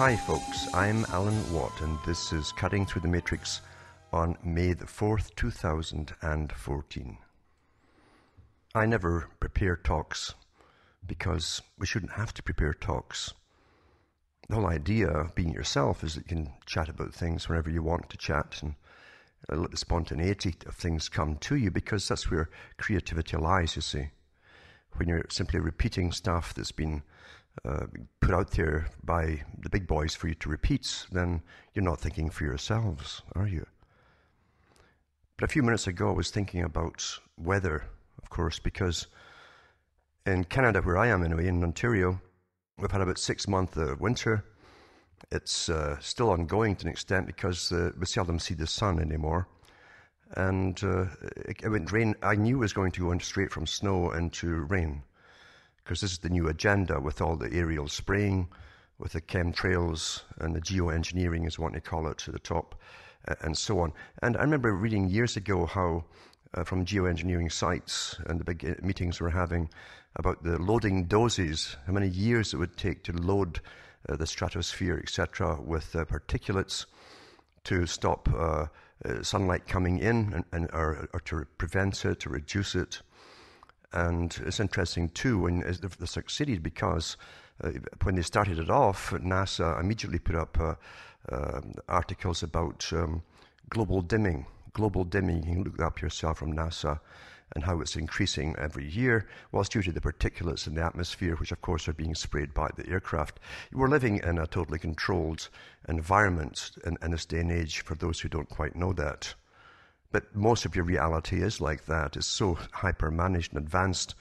Hi folks, I'm Alan Watt and this is Cutting Through the Matrix on May the 4th, 2014. I never prepare talks because we shouldn't have to prepare talks. The whole idea of being yourself is that you can chat about things whenever you want to chat and let the spontaneity of things come to you, because that's where creativity lies, you see. When you're simply repeating stuff that's been put out there by the big boys for you to repeat, then you're not thinking for yourselves, are you? But a few minutes ago I was thinking about weather, of course, because in Canada, where I am anyway, in Ontario, we've had about 6 months of winter. It's still ongoing to an extent because we seldom see the sun anymore. And it went rain. I knew it was going to go straight from snow into rain, because this is the new agenda with all the aerial spraying, with the chemtrails and the geoengineering, as what they call it, to the top, and so on. And I remember reading years ago how, from geoengineering sites and the big meetings we're having about the loading doses, how many years it would take to load the stratosphere, etc., with particulates to stop sunlight coming in or to prevent it, to reduce it. And it's interesting too when they succeeded, because when they started it off, NASA immediately put up articles about global dimming. Global dimming, you can look that up yourself from NASA, and how it's increasing every year. Well, it's due to the particulates in the atmosphere, which of course are being sprayed by the aircraft. We're living in a totally controlled environment in this day and age, for those who don't quite know that. But most of your reality is like that. It's so hyper-managed and advanced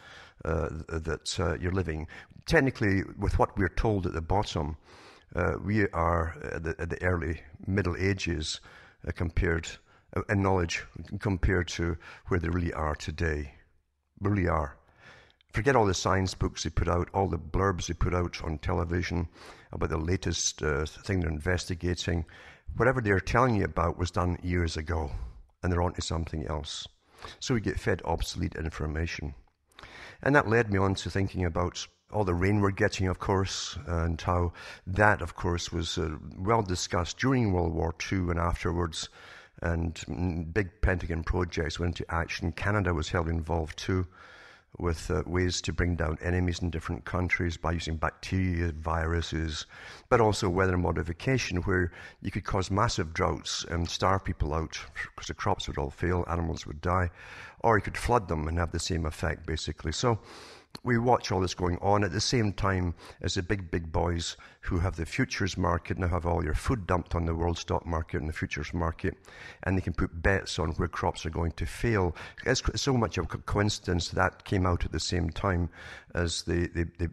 that you're living. Technically, with what we're told at the bottom, we are at the early Middle Ages compared in knowledge, compared to where they really are today. Really are. Forget all the science books they put out, all the blurbs they put out on television about the latest thing they're investigating. Whatever they're telling you about was done years ago, and they're on to something else. So we get fed obsolete information. And that led me on to thinking about all the rain we're getting, of course, and how that, of course, was well discussed during World War II and afterwards, and big Pentagon projects went into action. Canada was heavily involved too, with ways to bring down enemies in different countries by using bacteria, viruses, but also weather modification, where you could cause massive droughts and starve people out because the crops would all fail, animals would die, or you could flood them and have the same effect, basically. So we watch all this going on at the same time as the big boys who have the futures market now have all your food dumped on the world stock market and the futures market, and they can put bets on where crops are going to fail. It's so much of a coincidence that came out at the same time as they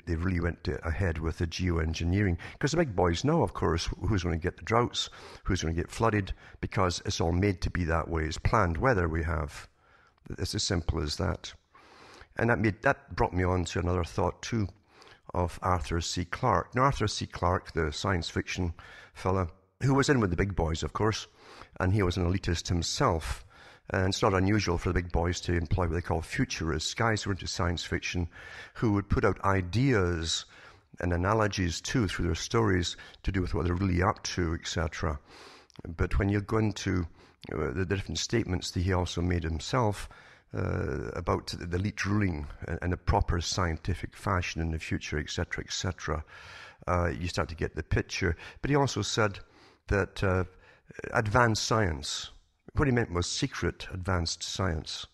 really went ahead with the geoengineering, because the big boys know, of course, who's going to get the droughts, who's going to get flooded, because it's all made to be that way. It's planned weather we have. It's as simple as that. And that brought me on to another thought too, of Arthur C. Clarke. Now, Arthur C. Clarke, the science fiction fella, who was in with the big boys, of course, and he was an elitist himself. And it's not unusual for the big boys to employ what they call futurists, guys who are into science fiction, who would put out ideas and analogies too through their stories to do with what they're really up to, etc. But when you go into the different statements that he also made himself, about the elite ruling in a proper scientific fashion in the future, etc., etc., you start to get the picture. But he also said that advanced science, what he meant was secret advanced science,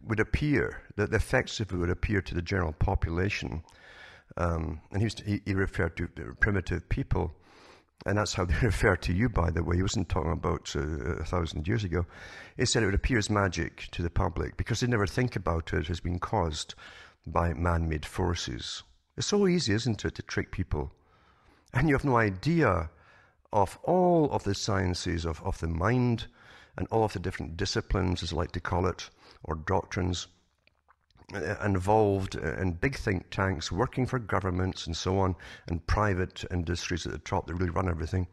would appear, that the effects of it would appear to the general population. And he referred to primitive people. And that's how they refer to you, by the way. He wasn't talking about 1,000 years ago. He said it would appear as magic to the public because they never think about it as being caused by man-made forces. It's so easy, isn't it, to trick people? And you have no idea of all of the sciences of the mind and all of the different disciplines, as I like to call it, or doctrines, involved in big think tanks, working for governments and so on, and private industries at the top that really run everything,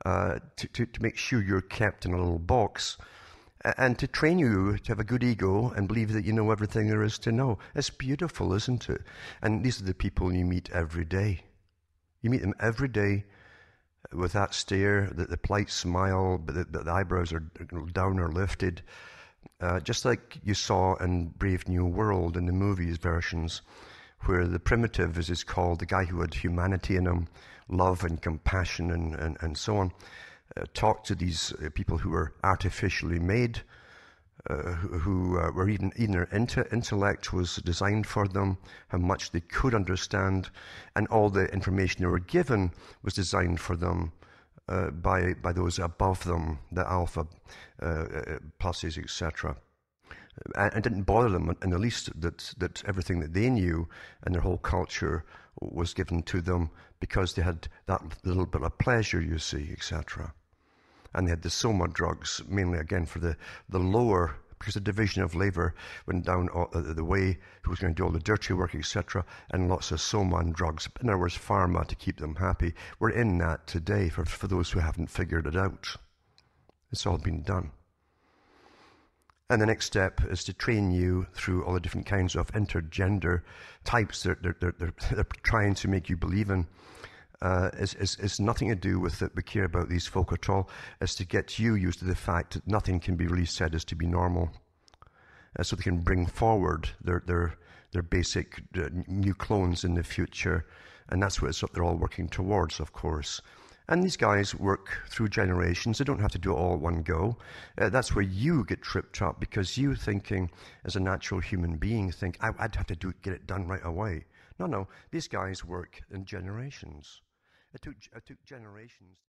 to make sure you're kept in a little box, and to train you to have a good ego and believe that you know everything there is to know. It's beautiful, isn't it? And these are the people you meet every day. You meet them every day, with that stare, the polite smile, but the eyebrows are down or lifted, just like you saw in Brave New World in the movies versions, where the primitive, as is called, the guy who had humanity in him, love and compassion and so on, talked to these people who were artificially made, who were even their intellect was designed for them, how much they could understand, and all the information they were given was designed for them by those above them, the alpha pluses, etc. And it didn't bother them in the least that everything that they knew and their whole culture was given to them because they had that little bit of pleasure, you see, etc. And they had the soma drugs, mainly again for the lower, because the division of labour went down the way, who was going to do all the dirty work, etc., and lots of soma and drugs. In other words, pharma to keep them happy. We're in that today for those who haven't figured it out. It's all been done. And the next step is to train you through all the different kinds of intergender types they're trying to make you believe in. Is nothing to do with that we care about these folk at all. Is to get you used to the fact that nothing can be really said as to be normal, so they can bring forward their basic new clones in the future, and that's what they're all working towards, of course. And these guys work through generations. They don't have to do it all at one go. That's where you get tripped up, because you thinking, as a natural human being, think, I'd have to get it done right away. No, these guys work in generations. It took generations.